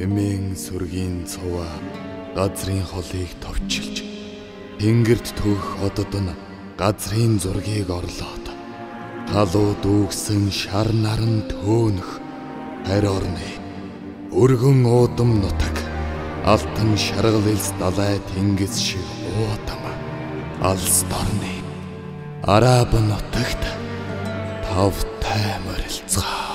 Хэмээн сүргийн цуваа газрын холыг товчилж тэнгэрт түүх одод нь газрын зургийг орлоод халуу дүүгсэн шар наран төөнөх харь орны өргөн уудам нутаг алтан шаргал элс далай тэнгис шиг уудам алс дорны араб нутагт тавтай морилцгаа.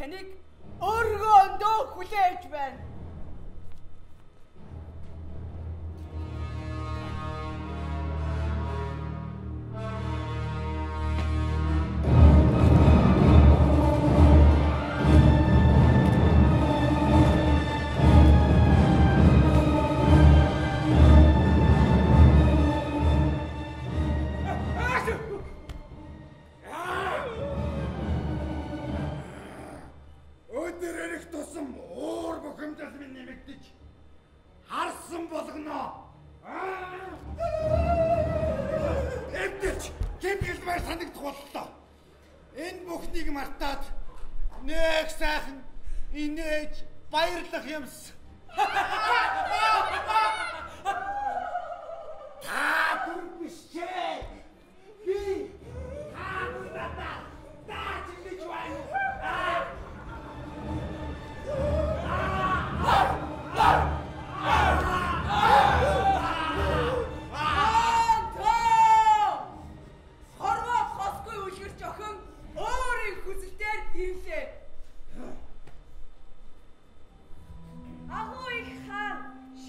Таныг өргөөндөө хүлээж байна. Эднийг мартаад нэг сайхан инээж баярлах юмс. Та бүр биш чээ. Би даачилж байна.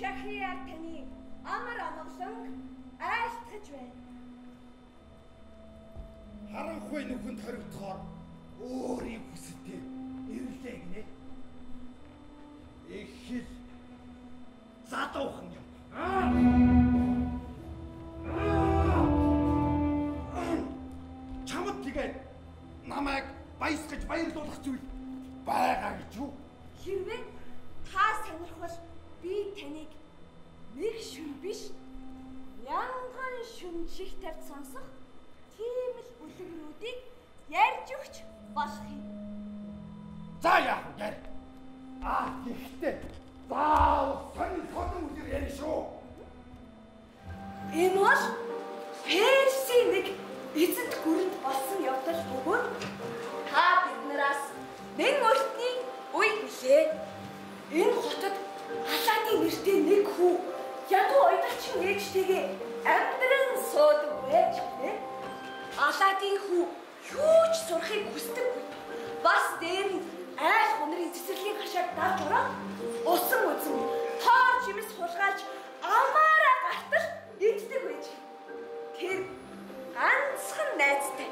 Шахрияар таны амар амгалан айлтгаж байна. Харанхуй нүхэнд хоригдохоор өөрийн хүсэлтэй ирлээ гинэ. Их хэл задуухан юм. Чамд тэгээд намайг баясгаж баярлуулах зүйл байгаа гэж юу? Хэрвээ та сонирхвол би таныг нэг шүн биш янган шүн чих тавьж сонсох тийм л бүлэгрүүдийг ярьж өгч болох юм. За яах вэ? Гэхдээ заавал сонир хотон үлэр ярих шүү. Энэ бол Персийн нэг эзэнт гүрэнд болсон явдал бөгөөд та биднээс нэг мөртний үе билээ. Энэ хотод Аладдин нэртэй нэг хүү ядуу оюутчин ээжтэйгээ амьдран суудаг байж гэнэ. Аладдин хүү юу ч сурахыг хүсдэггүй. Бас дээр нь айл хонрын цэцэрлэгийн хашааг давж ороод усан үзэн тоор чимэс хулгайлж амаараа гартал иддэг байж. Тэр ганцхан найзтай.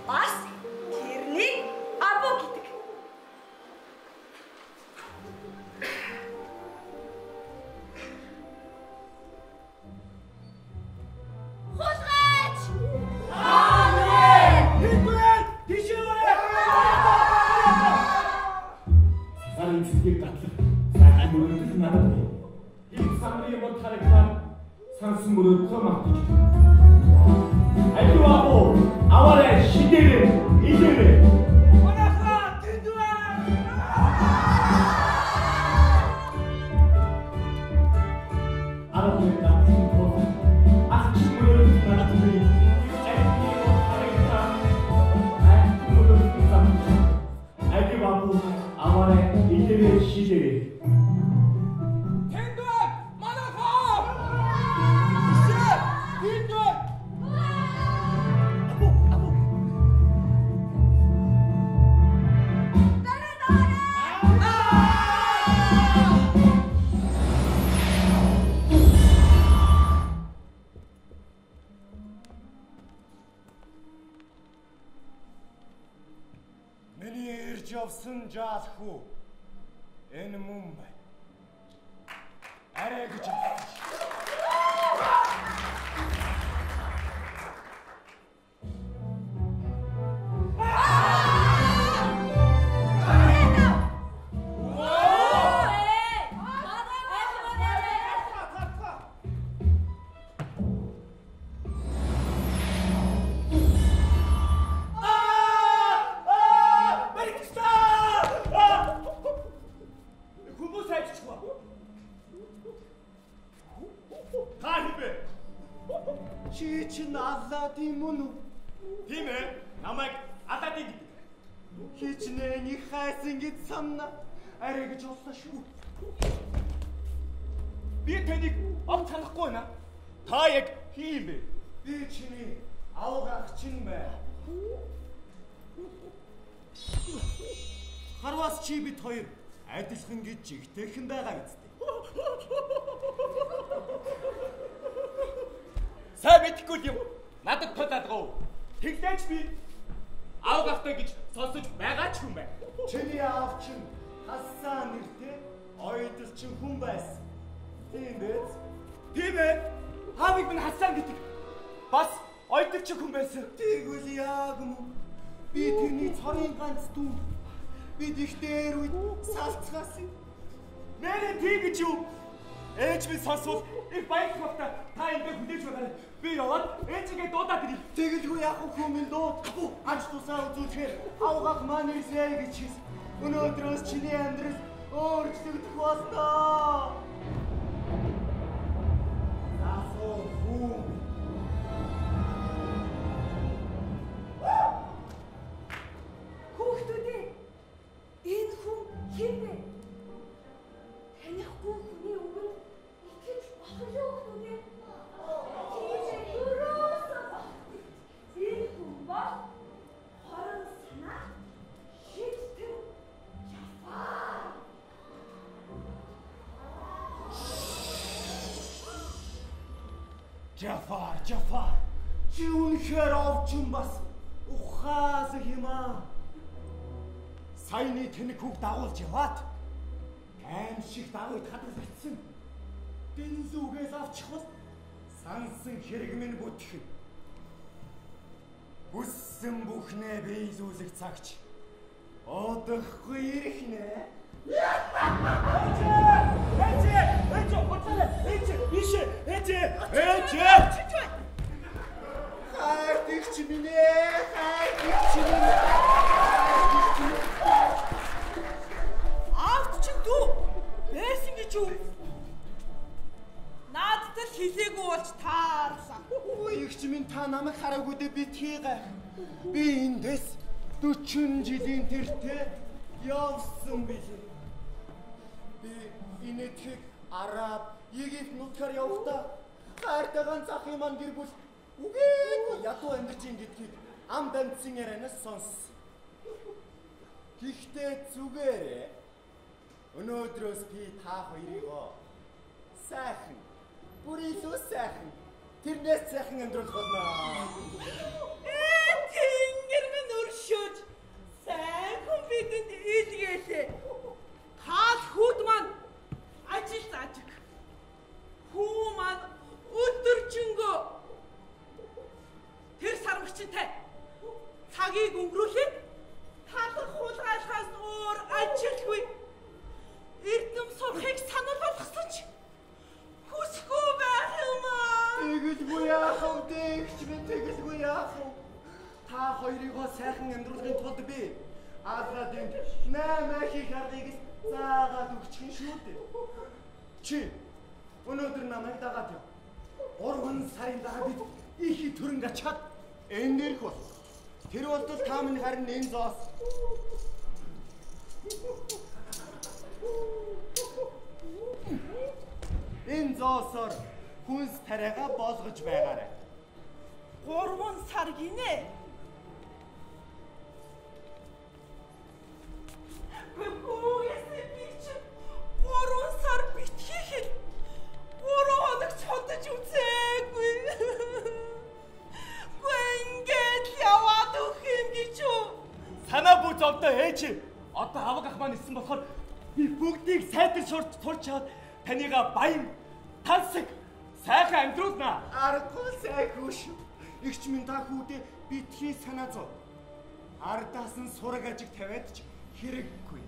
Бас тэрний або гэдэг. Хулгайч! Амен! Хэмээн тишээ! Сарын цэцгийг гатлах сайхан мөрөдөх надад их самрын мод харагдан сансан мөрөдөө магтаж. Айдуао аваарэ шидэрэ идэрэ. Манайхаа тэндвэ! Арабын даасан хот ахч мөрөдөх надад айдуао харагдан айдуао мөрөдөх сансан. Айдуао аваарэ идэрэ шидэрэ. Явсан жаалхүү энэ мөн байна. Арай гэж Аладдин мөн үү? Тийм ээ. Намайг Аладдин гэдэг. Хичнээн их хайсан гэж санана. Арай гэж боллоо шүү. Би таныг огт санахгүй байна. Та яг хин бэ? Би чиний авгах чин бай. Харвас чи бид хоёр адилхан гэж жигтэйхэн байгаа үстэй. Сайн мэдхгүй юм. Надад тулаадгаа. Тэглээч би авгахтай гэж сонсож байгаа ч юм байна. Чиний аав чинь Хасан нэртэй оюутчин хүн байсан. Тийм биз? Тийм ээ. Аавыг минь Хасан гэдэг. Бас оюутчин хүн байсан. Тэгвэл яг юм. Би тэрний цорын ганц дүү. Бид их дээр үед салцгаас. Нэрээ тийм гэж юу? Ээж минь сонсвол их баярлах та ингээ хүлээж байгаарай. Би яваад ээжигээ дуудаад ирье. Тэгэлгүй яах вэ хүмүүс дууд. Ач тусаа үзүүлэхээр авгах маань ирсэй гэж хэлсэн. Өнөөдрөөс чиний амьдрал өөрчлөгдөх болно. Асуу хүн. Хүүхдүүдээ энэ хүн хэн бэ? Танихгүй хүний өмнө итгэж болох юу хүүхдүүдээ? Энэ хүн бол хорон санаа шийдтэн Жафар. Чи үнэхээр овчин бас ухаас хэмаа. Саяны тэнэг хүүг дагуулж яваад аим шиг дагуулж хадгалагдсан. Дэнзүүгээс авчихвал сансан хэрэг минь бүтгэх. Хүссэн бүхнээ биелүүлэх цагч одохгүй ирэх нэ. Хайртыгч минь Авт чин дүү байсан гэж юу? Наадтай хэлээгүй болж таарлаа. Уугч минь та намайг хараагүй дээ би тийгээ. Би эндээс 40 жилийн тэртээ явсан билээ. Би энэтхийг Араб, Египт нутгаар явахдаа хайртайгаан зах юм ан гэрбүүл үгүй ядуу амьдарч ин гэдгийг ам дамжсан ярианаас сонс. Гэхдээ зүгээрээ өнөөдрөөс би та хоёрыг сайхан, бүр илүү сайхан, тэрнээс сайхан амьдрах болно. Тэнгэр минь өршөөж сайхан бидэнд илгээсэ. Таал хүүд маань ажил заажиг. Хүү маань өдөржингөө тэр сармагчтай цагийг өнгөрүүлээд талах хулгайлахаас өөр ажилгүй эрдэм сурахыг санал болгосон ч хүсэхгүй байх юм аа. Тэгэлгүй яах вэ? Тэгч би тэгэлгүй яах вэ? Та хоёрыгоо сайхан амьдруулахын тулд би Азадын 8 их аргыг заагаад өгчих шүү дээ. Чи өнөөдөр намайг дагаад яв. 3 сарын дараа бид их төрөнг ачаад энэрх бол. Тэр болтол та минь харин энэ зоос. Энэ зоосоор хүнс тариагаа болгож байгаарай. 3 сар гинэ. Бүгээс би чи 3 сар битгийхэд 3 хоног цодож үзээгүй. Гэнгээд яваад өгөх юм гэж юу? Санаа бүү зовдоо ээж. Одоо аваг ах маань ирсэн болохоор би бүгдийг сайтар сурч чаад танийга баян тансаг сайхан амьдруулнаа. Аргагүй сайгүй шүү. Игч минь та хүүдээ битгий санаа зов. Ардаас нь сураг ажиг тавиад ч хэрэггүй.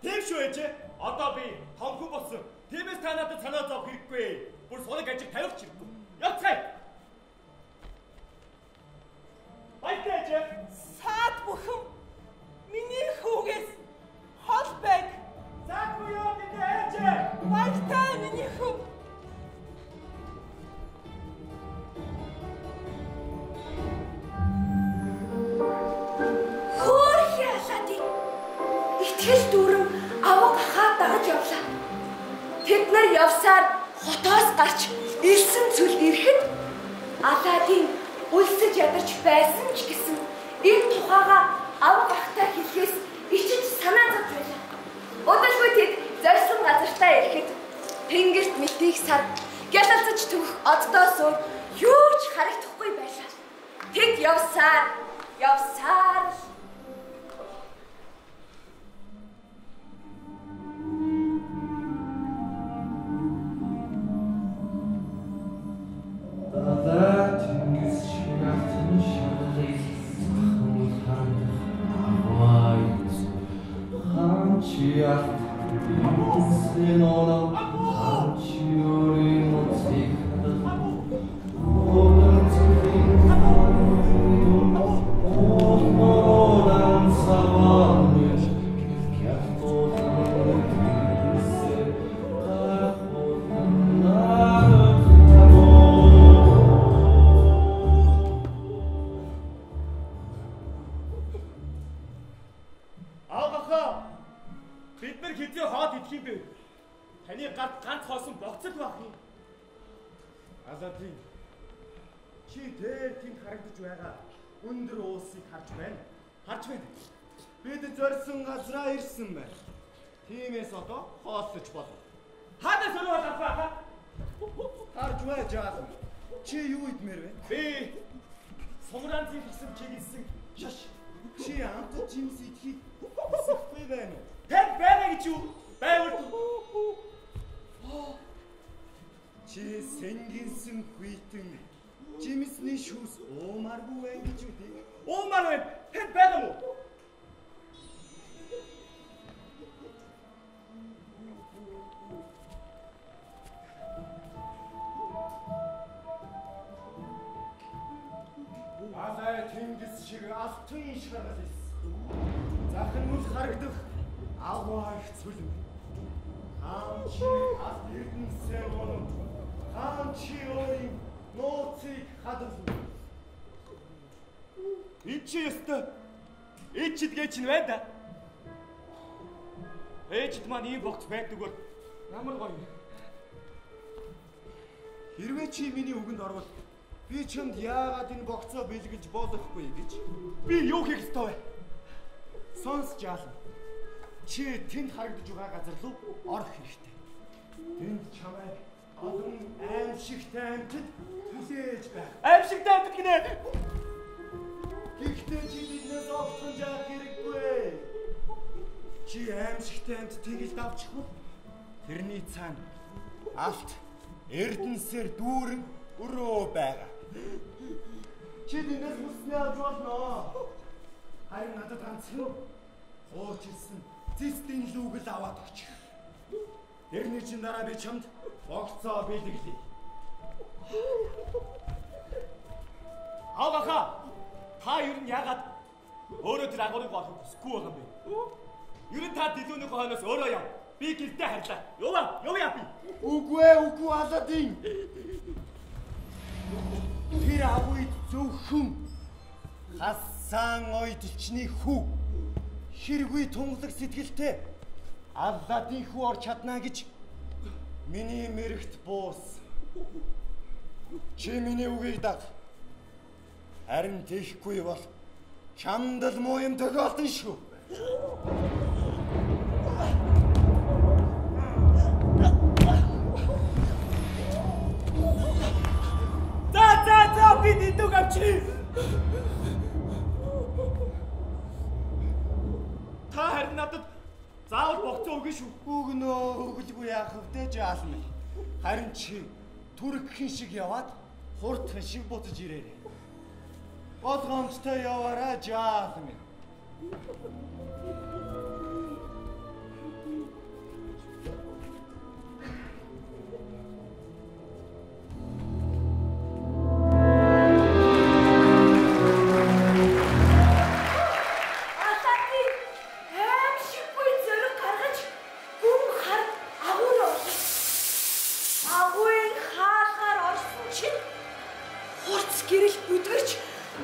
Тийм шүү ээж. Одоо би томхон болсон. Тиймээс та надад санаа зовх хэрэггүй. Бүр сураг ажиг тавих ч хэрэггүй. Явцгаая. Баяртай ээж. Саад бүхэн миний хүүгээс хол байг. Заахгүй юу гэдэг ээж. Баяртай миний хүү. Итгэл дүүрэн аваг хаа дагаж явлаа. Тэд нар явсаар хотоос гарч элсэн цүлд ирэхэд Аладдин үлсэж ядарч байсан ч гэсэн энэ тухайга аваг ахтай хэлхээс ичиж санаа зовж байлаа. Удалгүй тэд зорьсон газартаа ирэхэд тэнгэрт мэтийг сар гялалцаж төвөх оддоос юу ч харагдахгүй байлаа. Тэд явсаар Yeah. Өндөр уусыг харж байна. Харж байна. Бид зорьсон газраа ирсэн байна. Тиймээс одоо хооллож болно. Хаадаа сөрөөл авах. Харж бай жаахан. Чи юу идмээр вэ? Би Сумраанцын гэсэн чиглэсэн. Шаш. Чи амт жимс идэхийг хүсэхгүй байна уу? Тань байна гэж юу? Байвал чи сэнгинсэн хүйтэн жимсний шүүс уумааргүй байна гэж үгүй. Уумаар байна. Тань байгаа мó? Алай тэнгис шиг алтын шаргалс. Захын мөл харагдах агуух цүлэн. Хаан чи алт эрдэнэсээ онон. Хаан чи өөрийн нууцыг хадгална. Энд чи ёстой. Ээчидгээ чинь байна да. Ээчид маань ийм богц байдаггүй. Ямар гоё. Хэрвээ чи миний үгэнд орвол би чамд яагаад энэ богцоо бэлгэлж болохгүй гэж би юу хийх ёстой вэ? Сонс жаална. Чи тэнд харагдаж байгаа газар руу орох хэрэгтэй. Тэнд чамайг олон аимшигтай амьтад хүлээж байх. Аимшигтай амьтад гинэ. Гэхдээ чи биднээс огтхон жаах хэрэггүй. Чи аимшигтай амьтдыг л давчих бол тэрний цаана алт эрдэнсээр дүүрэн өрөө байгаа. Чи биднээс хүснээ авч болно. Харин надад ганцхан хуучилсан зэстийн лүүгэл аваад өгч. Тэрний чин дараа би чамд богцоо бэлгэлье. Аваха. Та юу н яагаад өөрөө тэр агуурыг олох хүсэхгүй байгаа юм бэ? Юу н та дэлгүүрийн хойноос өөрөө яв. Би гэртээ харлаа. Яваа би. Үгүй Аладдин. Тэр агуйд зөвхөн хасан ойдлчны хүү. Хэргүй тунгалаг сэтгэлтэй Аладдин хүү орч чадна гэж миний мэрэгт буус. Чи миний үгийг даг. Харин тийхгүй бол чамд л муу юм тохиолдсон шүү. За би дэдүг авчи. Та харин надад заавал богцоо өгнө шүү. Өгөлгүй яах вэ жаална. Харин чи түргхэн шиг яваад хурдхан шиг буцаж ирээрэй. Болгоомжтой яваараа жаална. Гэрэл бүдгэрч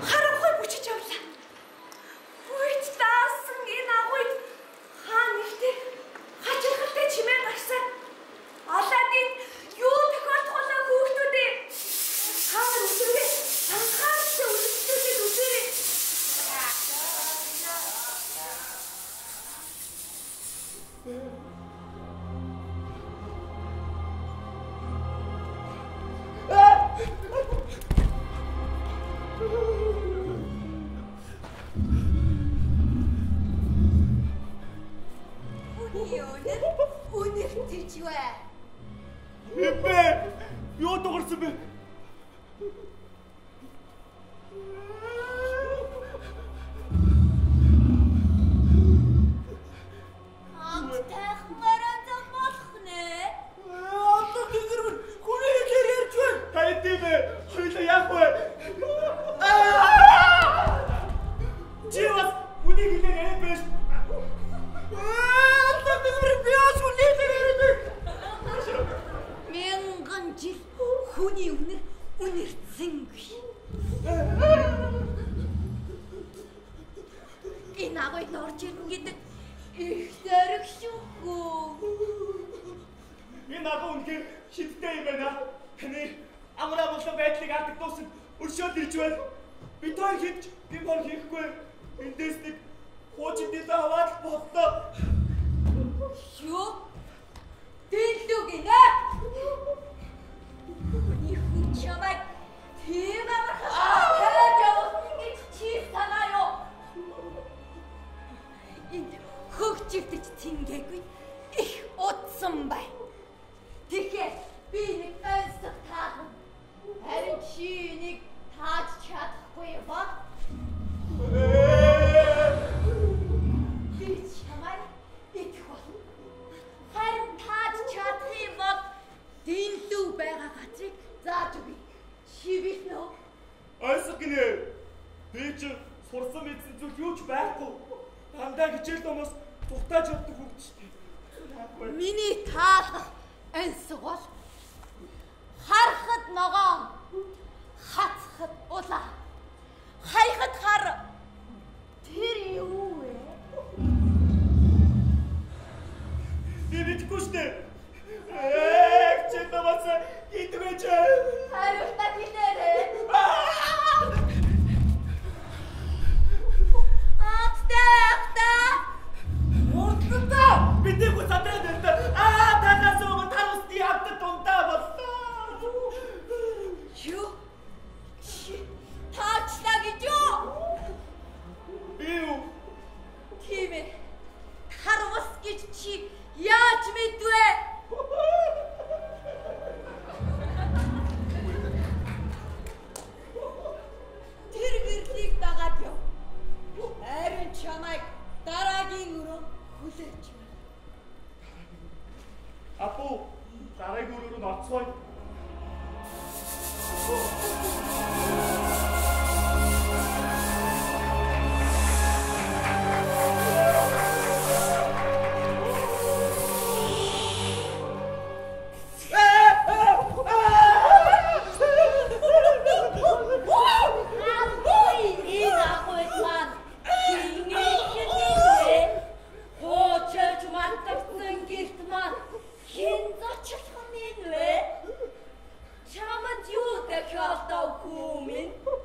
харанхуй бүчиж явлаа. Үйт даасан дагуйд орж ирнэ гэдэг их зориг шүүхүү. Энэ агуу үнээр шидтэй юм байна. Таны амраа болон байдлыг алдаг дуусна. Өршөөл ирж байна. Бид хоёр хийж гин бор хийхгүй. Эндээс нэг хуучин дилээ аваад боллоо. Юу? Дэлүү гинэ? Их чамайг тийм амархан явуулсан гэж чи санаа юу? Энд хөгжигдэж тингээгүй их утсан бай. Тэгэхээр би нэг айлсах таахан. Харин чи нэг тааж чадахгүй ба. Би чамайг идэх болно. Харин тааж чадах юм бол дэндүү байгаа газрыг зааж өгье. Чи бичнэ үү? Айсах гинэ. Би ч сурсан мэдсэн зүйл юу ч байхгүй. Дандаа хичээл домоос тухтааж явдаг хөвгчтэй. Миний таалах ансаг бол харахад ногоон, хацхад улаа, хайхад хар. Тэр юу вэ? Би мэдгүй штэ. Чи домоос идвэж. Хариултаа гинээрээ. Бидний гутатай нэрдэ. Танаас өмнө тарусны хавтад дундаа боллоо. Юу? Чи таачлаа гэж юу? Юу? Тийм ээ. Тарус гэж чи яаж мэдвэ? Тэр гэрлийг дагаад яв. Харин чамайг дараагийн өрөө хүлээж байна. Апу, дараагийн өрөөр нь орцгоё.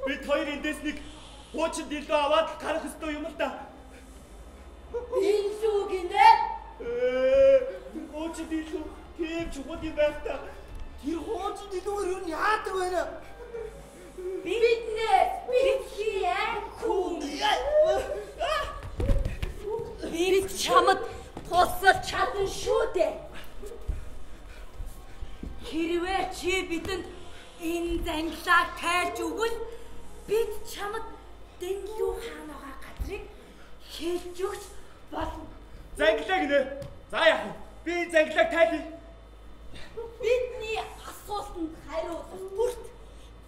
Бид хоёр эндээс нэг хуучин дэлгөө аваад гарах ёстой юм л да. Энэ шүү гинэ? Хуучин дэлгөө тийм чухал юм байх та. Тэр хуучин дэлгүүр юу яадаг байна? Бид хийе хүн. Бид чамд тусалж чадна шүү дээ. Хэрвээ чи бидэнд энэ зангилааг тайлж өгвөл бид чамд Дэлүү хаанагаа газрыг хэлж өгч болно. Зангилаа гинэ. За яах вэ? Би энэ зангилааг тайлъя. Бидний асуултанд хариулах бүрт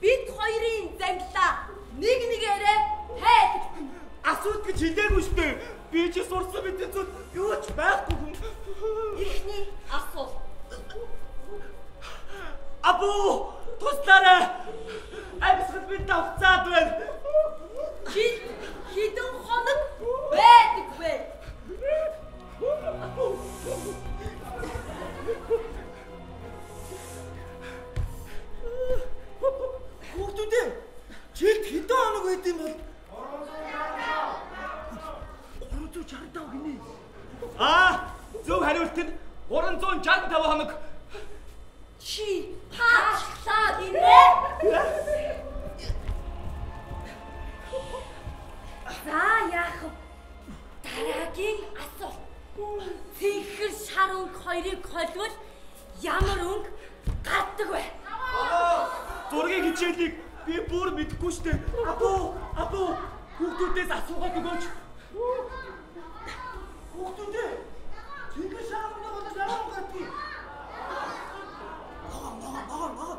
бид хоёрын зангилаа нэг нэгээрээ тайлбарлана. Асуулт гэж хэлээгүй шүү дээ. Би ч сурсан мэдээ зүйл юу ч байхгүй хүн. Эхний асуулт. Апу, туслаарай. Амьсгал би давцаад байна. Чи хэдэн хоног байдаг вэ? Хүүхдүүдээ чилд хэдэн хоног байд юм бол? 365 гинэ. Зөв хариулт нь 365 хоног. Чи таачлаа гинэ? За яах вэ? Дараагийн асуулт. Цэнхэр шар өнгө хоёрыг холвол ямар өнгө гаддаг вэ? Зургийн хичээлийг би бүр мэдэхгүй шүү дээ. Апу, хүүхдүүдээс асуугаад өгөөч. Хүүхдүүдээ цэнхэр шар өнгө болоод гадаг. Ногоо.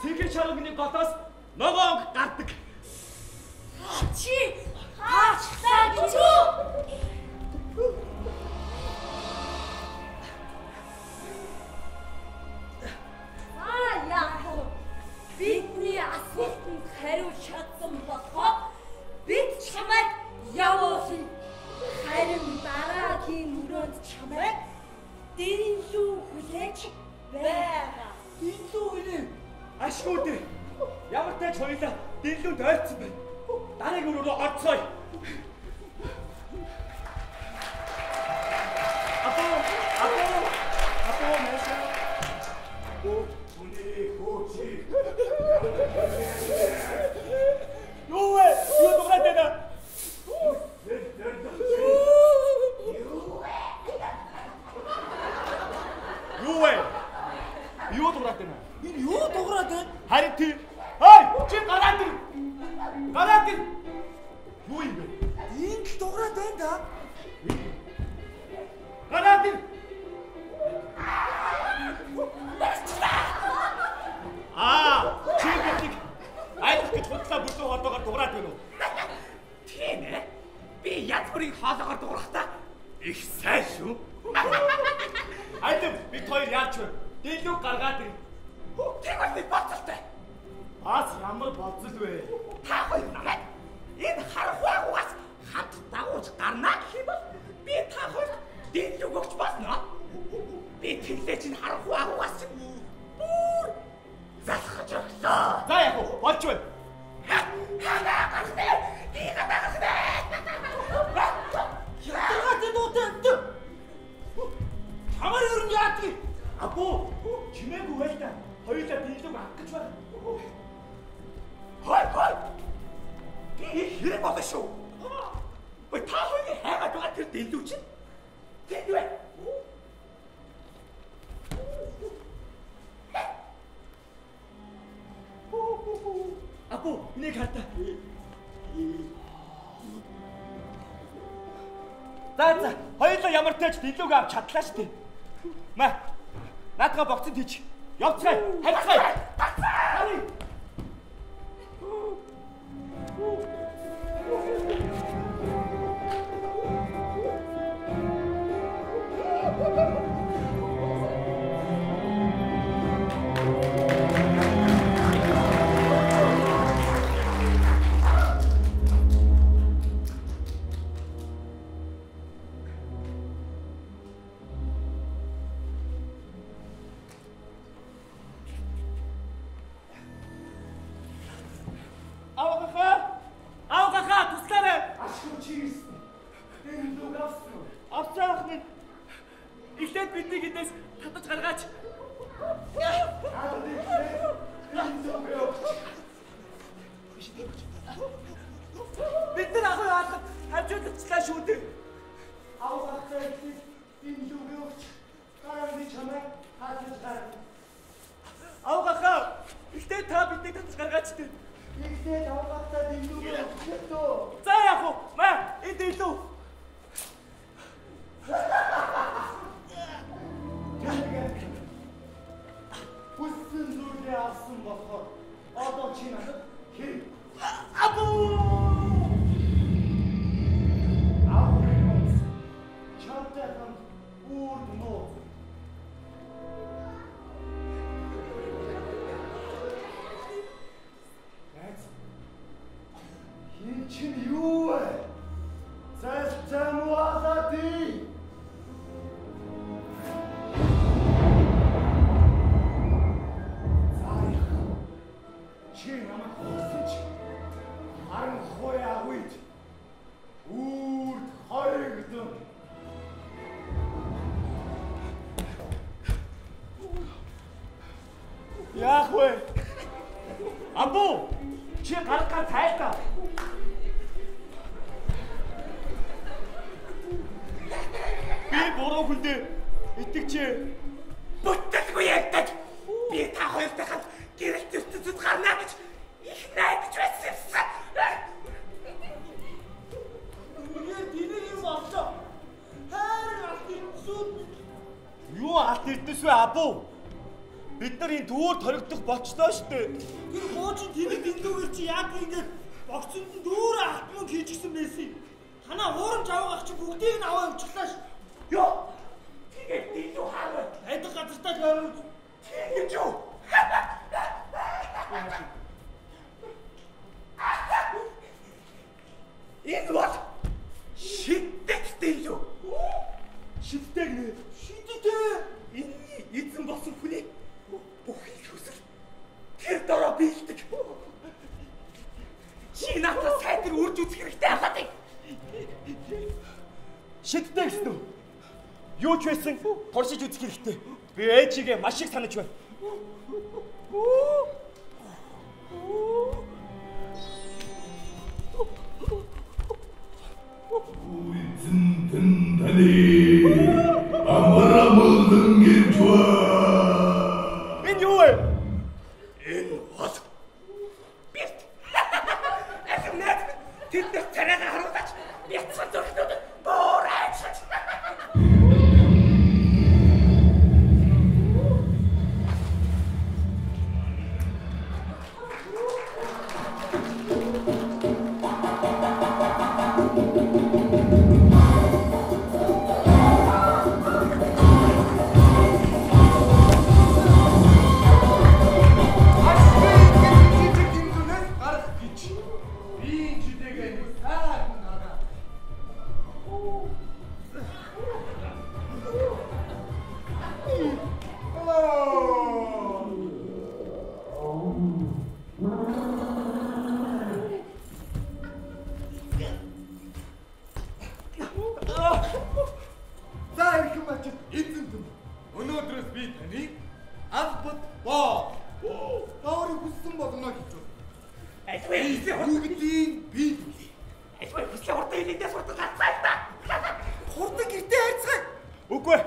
Цэнхэр шар өнгөний голоос ногоо өнгө гардаг. Чи таачлаа гэж юу? Яах вэ? Бидний асуултанд хариулж чадсан болохоо бид чамайг явуулна. дараагийн өрөөрөө орцгоё. Апо мэшэ. Үний хөөчи. Юу дуурайд байна? Юу дуурайд байна? Энэ юу дуурайд байна? Харин тий. Хой, чи гараад ир. Гараад ир. Юу юм бэ? Энд л дуурайд байна да. Гараад ир. Чи биднийг айлах гэж худлаа бүлүү холбоогоор дуурайд байна уу? Тийм ээ. Би язбарыг хаалгаар дуурахтаа их сайн шүү. Айдам бид хоёр яач вэ? Дэлгүү гаргаад ир. Тэгвэл боцолтой. Аас ямар боцол вэ? Та хоёр намайг энэ харахуугаас хамт дагуулж гарнаа гэх юм бол би та хоёр дэлгүүг өгч болно. Би тэглэж энэ харахуугаас бүр залхаж өглөө. За яг уу болж байна. Яагаад дуутай? Хамаар өрн яадаг? Апо, чимээгүй байж та. Хоёулаа дэлгүүг авах гэж байна. Хой. Би хэрэг болно шүү. Ой та хоёрын хайгаад байгаа тэр дэлгүү чинь. Тэнд вэ? Апо, нэг хартаа. За, хоёулаа ямар тааж дэлгүүг авч чадлаа шүү дээ. Наадгаа богцод хийч. Явцгаая. Хайцгаая. Хари. Яах вэ? Амбу! Чи гаргах тайлтаа. Би буруу хүнд итгэж бүтэлгүй яддаг. Би та хоёртой хамт гэрэлт ертөнцөд гарнаа гэж их найдаж байсан. Диний юм боллоо. Хайр алт ирдсүүд. Юу алт ирдс вэ Абу? Бид нар энэ дүүр торигдох болцлоо штэ. Тэр хуучин тэний дэлгүүгээр чи яг ингэж богцонд нь дүүр алтман хийчихсэн байсан. Танаа хуурамч авах чи бүгдийг нь аваа явуулчихлаа ш. Йоо. Тэгээд дэлгүү хаагаад айдаг газартаа явж. Тэгэж юу? Энэ бол шиддэг дэлгүү. Шиддэг нэ. Шиддэг. Энэ эзэн болсон хүний бүхий хүсэл тэр дороо биелдэг. Чи надад сайн театр үрж үзэх хэрэгтэй ахаад. Шидтэй гэсэн үү? Юу ч байсан туршиж үзэх хэрэгтэй. Би ээжигээ маш их санаж байна. Энэ юу вэ? Энэ хот. Бит. Ахнаа тэд нар царайгаа харуулж бяцсан зөвхөн боораач. Өнөөдрөөс би таныг албад боо. Таурын хүссэн болгоно гэж байна. Бүгдийн би дүлээ. Айгүй хүслээ хурдан хэлээдээ суртал гацаа та. Хурдан гэртээ хайцгаа. Үгүй.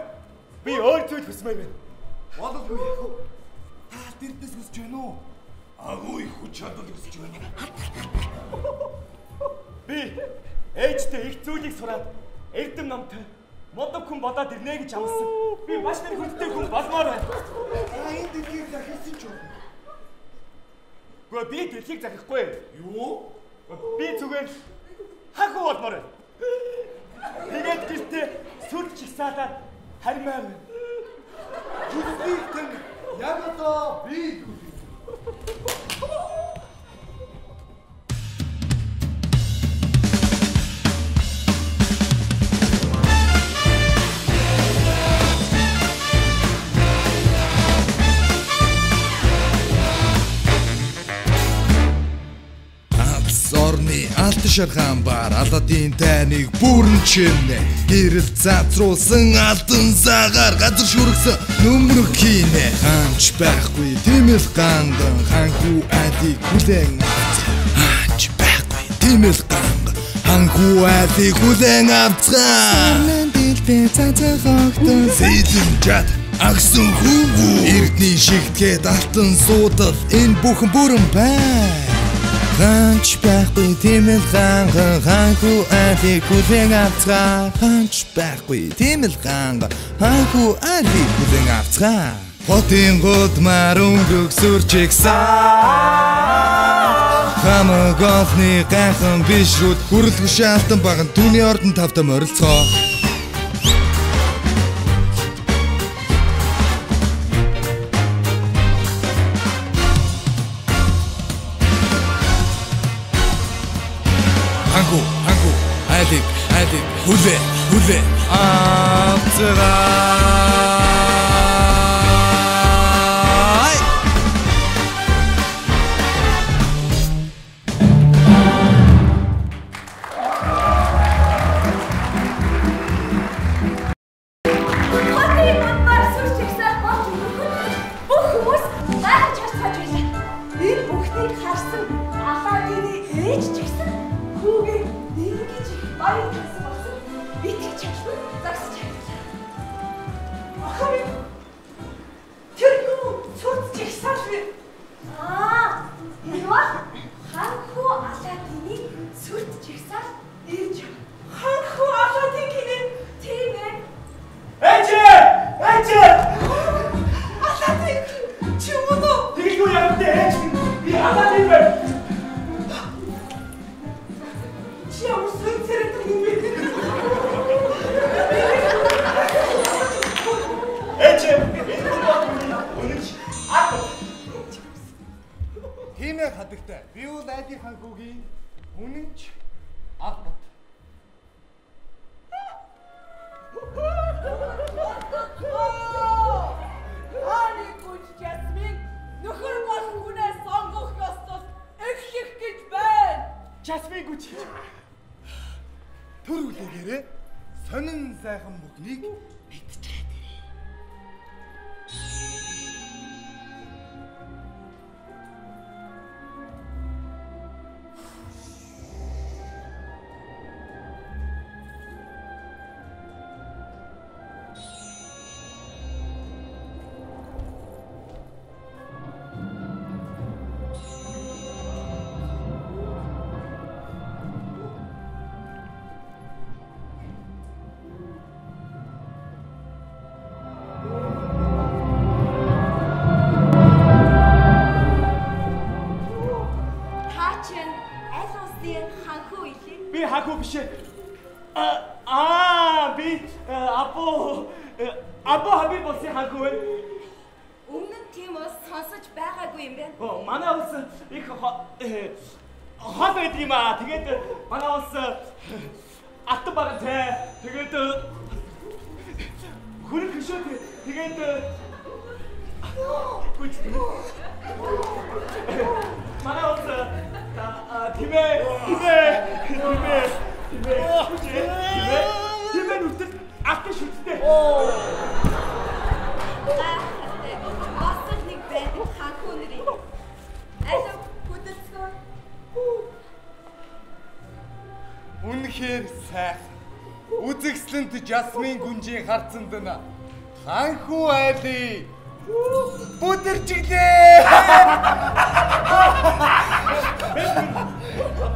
Би өөр зүйл хүсмээр байна. Болов яах вэ? Та тэрдээс хүсэж байна уу? Агуу их хүч чадвар хүсэж байна. Би ээжтэй их зүйлийг сураад эрдэм намтай модог хүн бодоод ирнэ гэж амласан. Би маш их хүнтэй хүн болмоор байна. Энэ дэлхийг захисан ч юм. Гэхдээ би дэлхийг захихгүй. Юу? Би зүгээр хахуу болмоор байна. Тэгээд гэртээ сүр чигсаалаад хармаар байна. Хүснийг тань яг одоо би Орны алт шархан бар Аладдин тайныг бүрэн чинэ гэрэл цацруулсан алтан сагаар газар шүргсэн нүмрэг хийнэ ханч байхгүй тэмэл ганган ханхүү адиг хүлэн ханч байхгүй тэмэл ганган ханхүү адиг хүлэн авцгаа нандилтэй цацахогтон сэдэн чад агсан хүүгүү эрдний шигтгээд алтан суудал энэ бүхэн бүрэн бай Ханч байхгүй тэмэл ганган ханхүү адиг хүлэн авцгаа ханч байхгүй тэмэл ганган ханхүү адиг хүлэн авцгаа хотын гудмаар өнгөрөх сүрчигсаа хамаг олны гайхан бишрүүд хүрэлгүй шаалтан баган түүний ордон тавтам оролцоо Адик хүлээ авцгаа Хийнэ хадагтай. Би бол айдын ханхүүгийн үнэнч авбат. Ани гүж Жасмин нөхөр болох хүнээ сонгох ёстоос эхлэх гэж байна. Жасмин Гүч. Тэр үлээгээрээ сонин сайхан бүхнийг мэдчихээд. Або хаби боси хаггүй. Өмнө нь тийм ус сонсож байгаагүй юм байна. Манай ус их хол байдаг юм аа. Тэгээд манай ус ат багтай. Тэгээд хөрөнгө хөшөө тэгээд гүч. Манай ус тимээ нүтэл ат шүттэй. Басар нэг байдаг ханхуу нэрийг. Алуу хөдөлсгөө. Үнэхээр сайхан. Үзэгслэнт Жасмин гүнжийн харцанд нь ханхуу айлыг бүдэрчиглээ.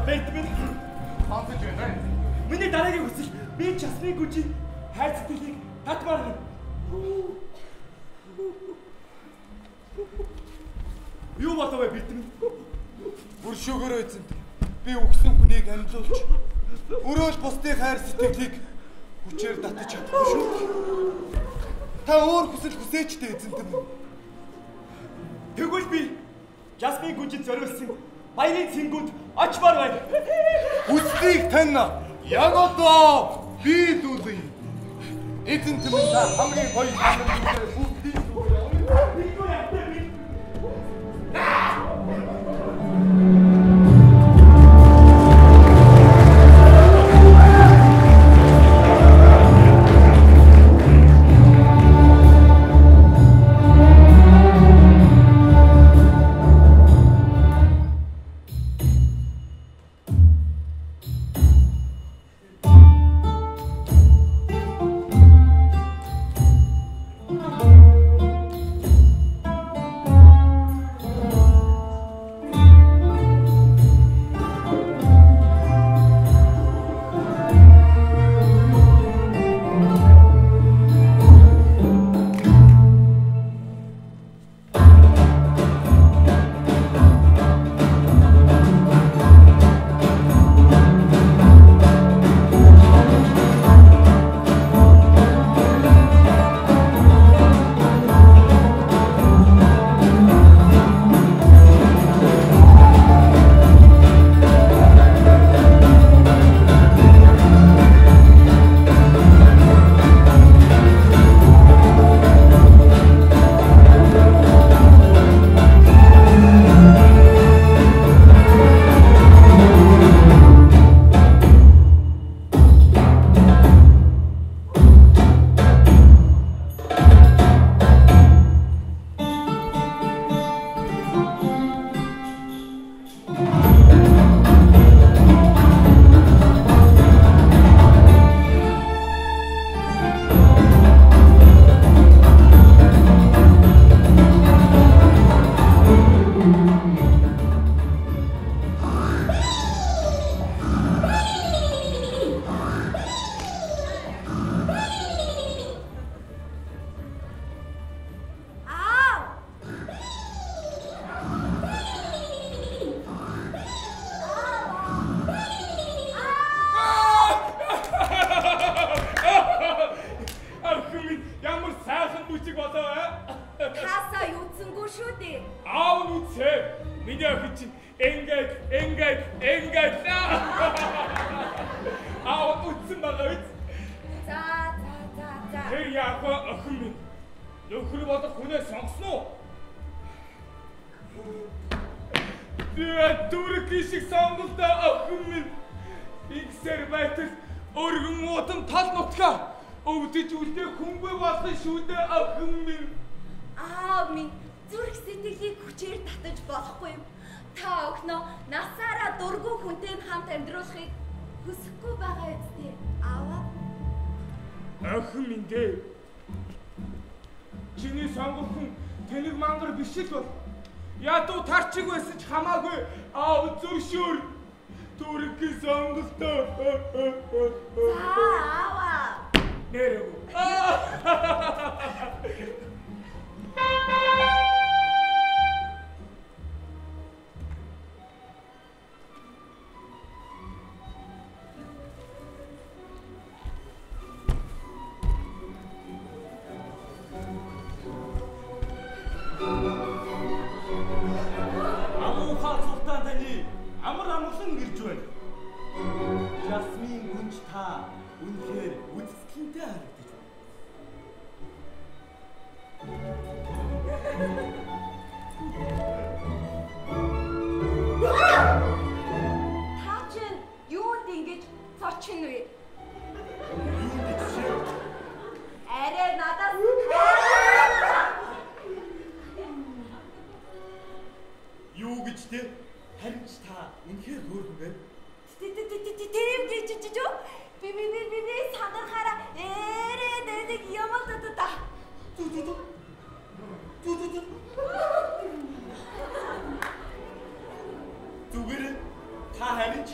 Бэтмэн. Ханхаж байна. Миний дараагийн хүсэл би Жасмин гүнжийн хайр сэтгэлийг татмаар юм. Юу болов вэ битэн? Бүр шүгөрөө эзэнт. Би өгсөн хүнийг амьлуулж өрөөл бусдын хайр сэтгэлийг хүчээр татаж чадахгүй шүү. Та өөр хүсэл хүсээч дээ эзэнт минь. Тэгвэл би Жасмин гүнжид зориулсан баярын цэнгүүд очмоор байна. Хүслийг тань яг одоо би дүүлээ. Эзэнт минь та хамгийн гоё санамжтай бүгдийг нуудам тал нутгаа өвдөж үлдээ хүнгүй болсон шүү дээ охин минь. Аав минь зүрх сэтгэлийг хүчээр татаж болохгүй юм. Та охиноо насаараа дургүй хүнтэй хамт амьдруулахыг хүсэхгүй байгаа үстэй. Аава. Охин минь дээ. Чиний сонгохон тэнэг мангар биш л бол ядуу тарчиг байсан ч хамаагүй аав зөвшөөр түрэг сонголтоо. Аава. Нэрэг. Амар амгалан гэрж байна. Жасмин гүнж та үнэхээр үзэсгэлэнтэй харагдаж байна. Та чинь юунд ингэж цочин вэ? Юунд гэсэн? Арай надад юу гэж те? Харин ч та үнэхээр хөөрхөн байна. Тийм гэж юу? Би сандархаараа нэг юм л та. Зүгээр та харин ч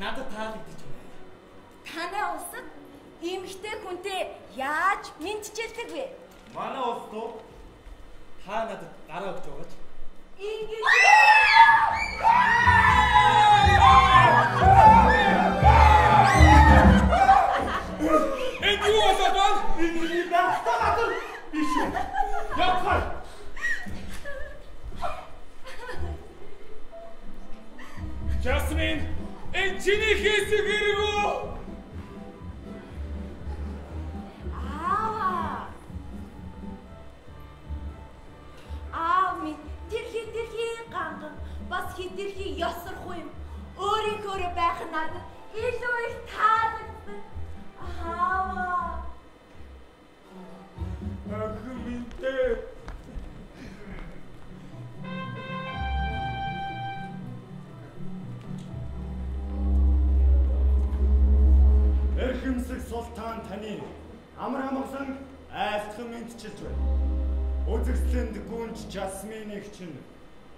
надад таалагдчих байна. Танай улсад эмэгтэй хүнтэй яаж мэдчилдэг вэ? Манай улс доо та надад гараа өгч байгаач. Ингэж Энд юу болоод байна? Энэ дахтагаад биш үү? Явхаа. Жасмин, энэ чиний хийсэн хэрэг үү? Аав минь тэрхий ганган бас хэтэрхий ёсорхгүй юм. Өөрийнхөө байх надад илүү их таалагдсан. Аава. Охин минь дээ. Эрхэмсэг султан таны амар амгалан айлтхан мэдчилж байна. Үзэгсэлэнд гүнж Жасминийг чинь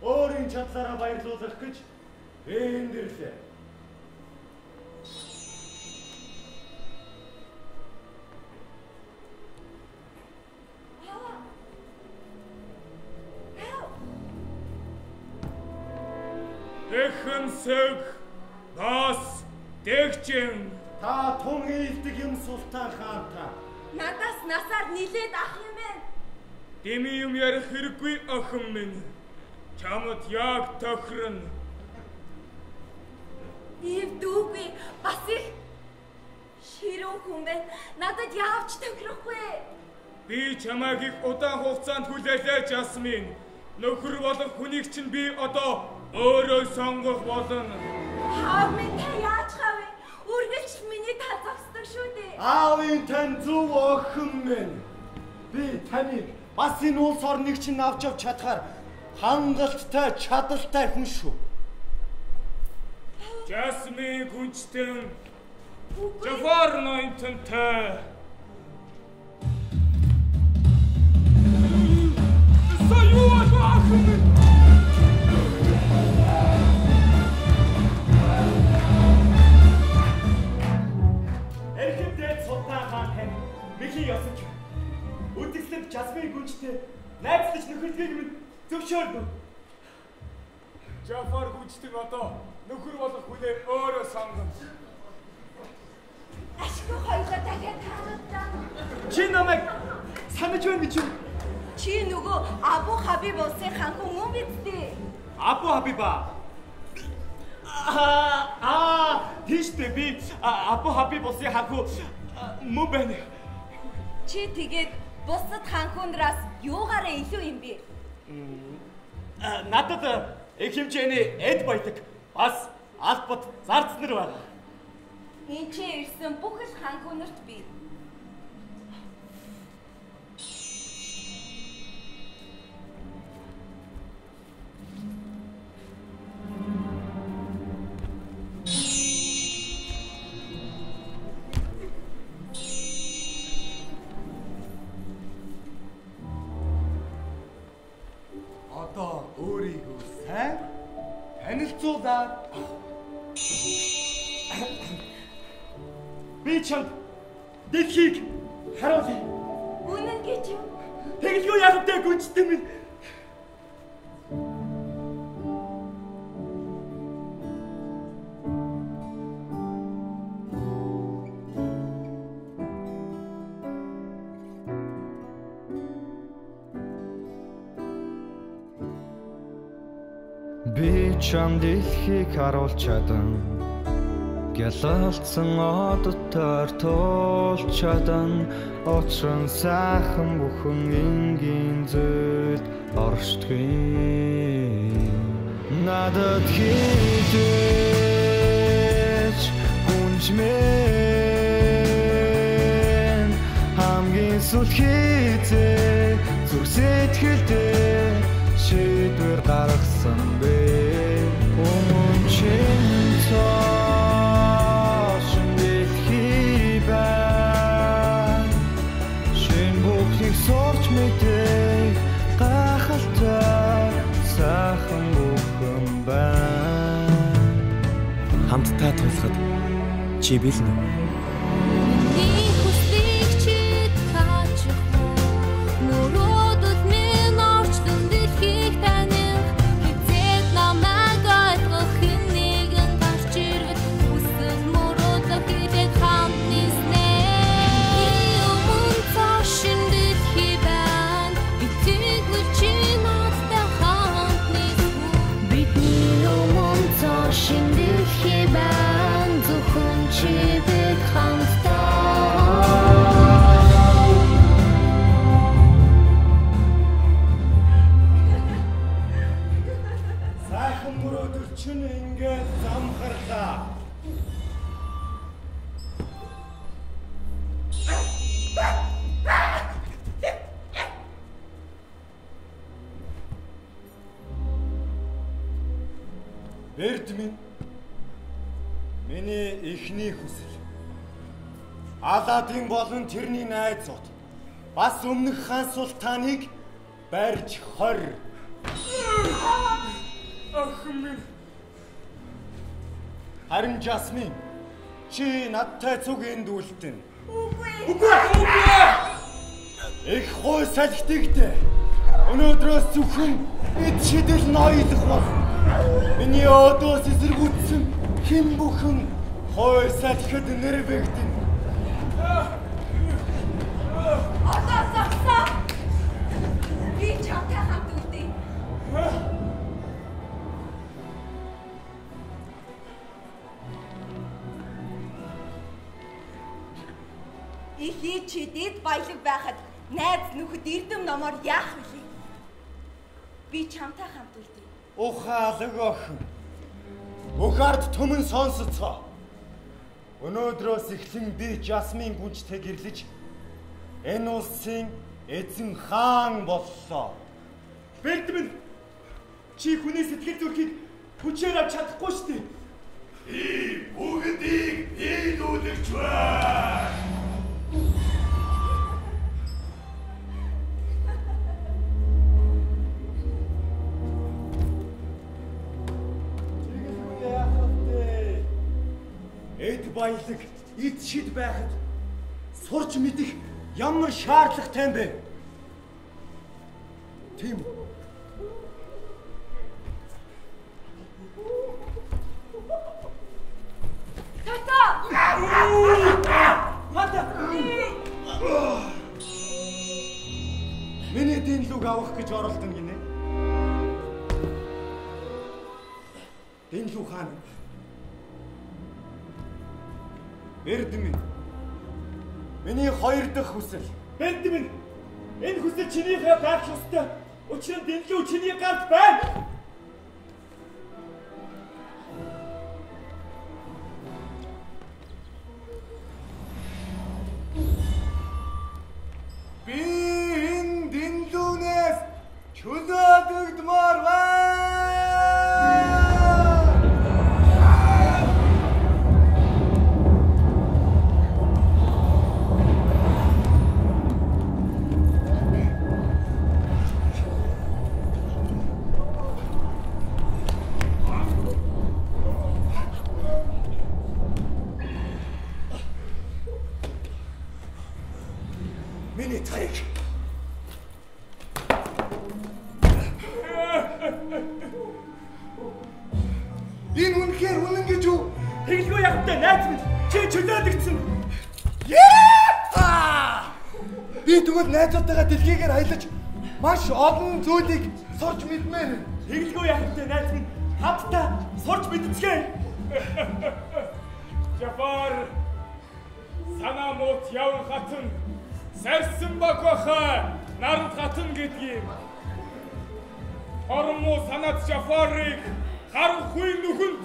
өөрийн чадлаараа баярлуулах гэж энд ирлээ. Эрхэмсэг бас дэгчин Та тун хийдэг юм султан хаан та. Надаас насаар нилээд ах юм байна. Дими юм ярих хэрэггүй охин минь. Чамд яг тохирно. Дүүгүй бас их ширүүн хүн байна. Надад яавч тохирохгүй. Би чамайг их удаан хугацаанд хүлээлээ Жасмин. Нөхөр болох хүнийг чинь би одоо өөрөө сонгох болно. Аав минь та яаж хавэ? Үргэлж миний тал зогсдог шүү дээ. Аавын тань зөв охин минь. Би таныг бас энэ улс орныг чинь авч явж чадхаар хангалттай, чадaltaй хүн шүү. Жасмин гүнжтэн Жафар ноёнтонтой. Союз охин минь. Эрхэмдээ султан хаан тань мэхий ёсож үдгслэнд Жасмин гүнжтэй найзлаж нөхөрлөгийг минь зөвшөөрдөг. Жафар гүнжтэн одоо нөхөр болох хүнээ өөрөө сонгоно. Ашгүй хоёлоо дахиад таалагдаа. Чи намайг санаж байна гэж юу? Чи нөгөө Абу Хабиб улсын ханхан мөн биз дээ? Абу Хабиба. Тийштэй би Абу Хабиб улсын ханхан мөн байна. Чи тэгээд бусад ханхундраас юугаараа илүү юм бэ? Надад их хэмжээний эд баядаг бас албат зарц нар байна. Энд чи ирсэн бүх л ханхуунарт би. Одоо өөрийгөө сайн танилцуулаад Би чамд дэлхийг харуулъя. Үнэн гэж юу? Тэгэлгүй ягтай гүнжтэй минь. Би чамд дэлхийг харуулж чадан Гялалцсан одотоор туулж чадан Учир нь сайхан бүхэн энгийн зүйл оршдгүй Надад хийж гүнжмэн Хамгийн сүүл хийзээ зүрх сэтгэлдээ шийдвэр гаргасан бэ Өмнө чинь цаашин дэлхий байна Шин бүхнийг сурч мэдээ гайхалтай сайхан бүхэн байна Хамтдаа тулахад чи бэлэн үү? Эрд минь миний эхний хүсэл. Аладдин болон тэрний найзууд бас өмнөх хаан султаныг барьж хор. Ах минь. Харин Жасмин чи надтай цугийн дүүлтэн. Үгүй. Их хой салхитэгдэ. Өнөөдрөөс зөвхөн эд шидэл ноёлох болно. Миний одоос эсэргүүцсэн хэн бүхэн хой салхид нэрвэгдэн. Одоо загсаа. Би чамтай хамт үлдээ. Ихий чи дэд баялаг байхад найз нөхөд эрдэм номоор яах вэ? Би чамтай хамт үлдээ. Ухаалаг охин. Ухаард төмөн сонсоцоо. Өнөөдрөөс эхлэн би Жасмин гүнжтэй гэрлэж энэ улсын эзэн хаан боллоо. Бэлдмэн чи хүний сэтгэл зүрхийг хүчээр авч чадахгүй шүү дээ. Би бүгдийг биелүүлж байна. Эд баялаг эд шид байхад сурч мэдэх ямар шаардлагатай юм бэ? Тийм үү? Тата! Мата! Миний дэнлүг авах гэж оролдоно гинэ. Дэнлүг хаана? Эрдэмэн. Миний хоёр дахь хүсэл. Бэлдмэн энэ хүсэл чинийхээ байх ёстой. Учир нь дэлгүү чиний гарт байна. Миний цайг. Энэ үнэхээр үнэн гэж үү? Тэглгүй явахтай найз минь чи чөлөөд ирсэн. Би тэгвэл найзуудтайгаа дэлхийгээр аялаж маш олон зүйлийг сурч мэдмээр. Тэглгүй явахтай найз минь хамтдаа сурч мэдцгээе. Жафар санаа мот явн хатан сарсан баг баха нарт хатан гэдгийг. Хормоо санаад Жафарыг харахгүй нүхэнд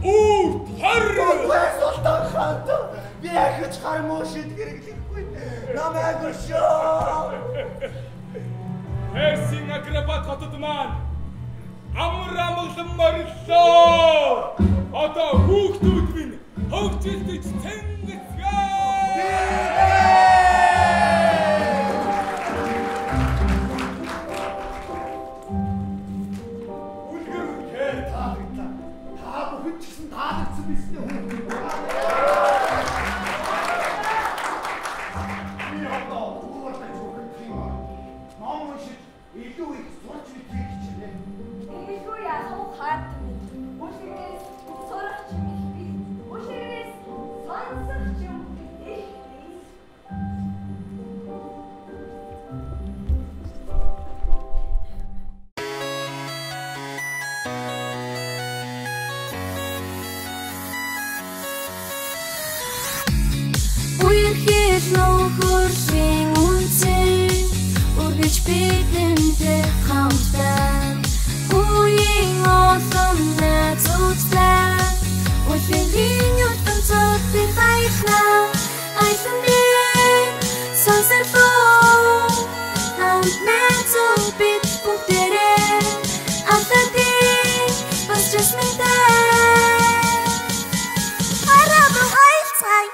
өвд хар. Султан хаан би ахиж хармоо шийдгэрэглэхгүй. Намайг өшөө. Персийн акробат хотод маань амар амгалан морилоо. Одоо хүүхдүүд минь хөгжилтөж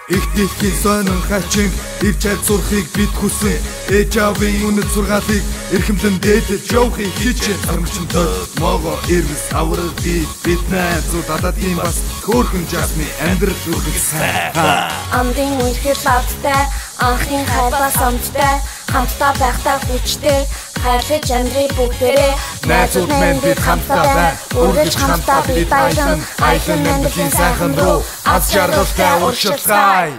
Ихдихий сонин хачин ирж чад сурахыг бид хүсэн. Ээж аавын үнэт сургаалыг эрхэмлэн дээдэж явахыг хичээн армчинтод могоо эргэс аврал бид найзууд ададгийн бас хөөрхөн жасны амьдрал үргэлж сайхан. Амдын үнэхээр бавтай анхны хайраа самттай хамтдаа байхдаа хүчтэй хайрлаж амьдрий бүгдээрээ найзууд минь бид хамтдаа бай. Үргэлж хамтдаа бид баян амьдралын сайхан руу аз жаргалтай уршилгай.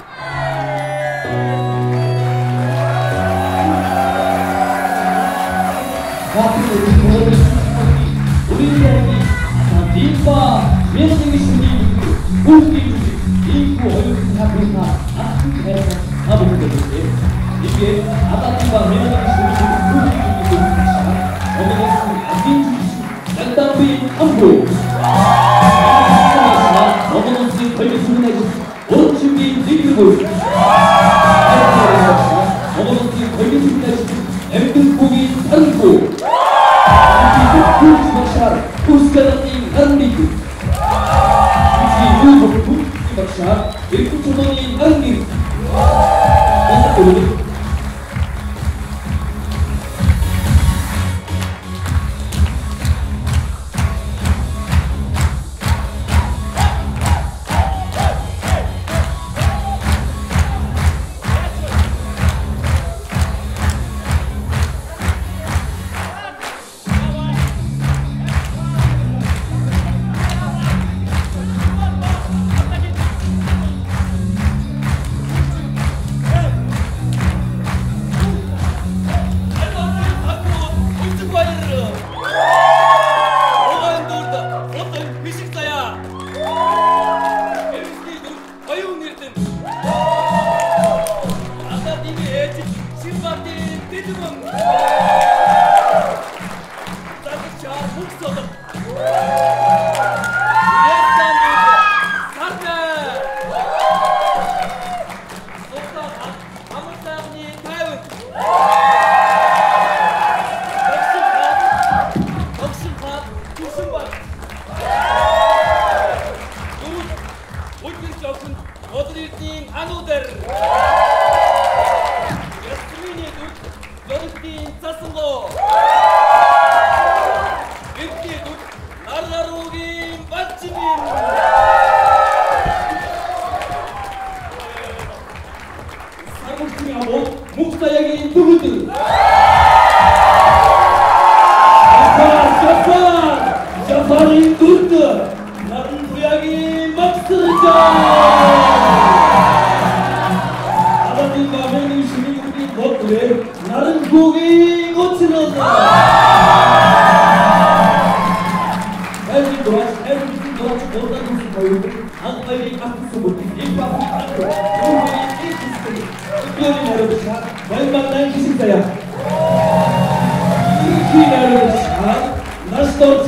Muhtayagi'nin durudur. Jafar'ın durdu. Narın kuyagi maksırca. Aladin baba'nın işini yürüdüğü botları narın kugi koçunuzda. Her bir doğaç oradan uzun koyuldu. Anlayın aklısı bu. İlk bakın aklı. Ruhayın ilk isteği. Öpüyorum yarışlar. Bayılmaktan kişi sayar. İki yarışlar. Nasıl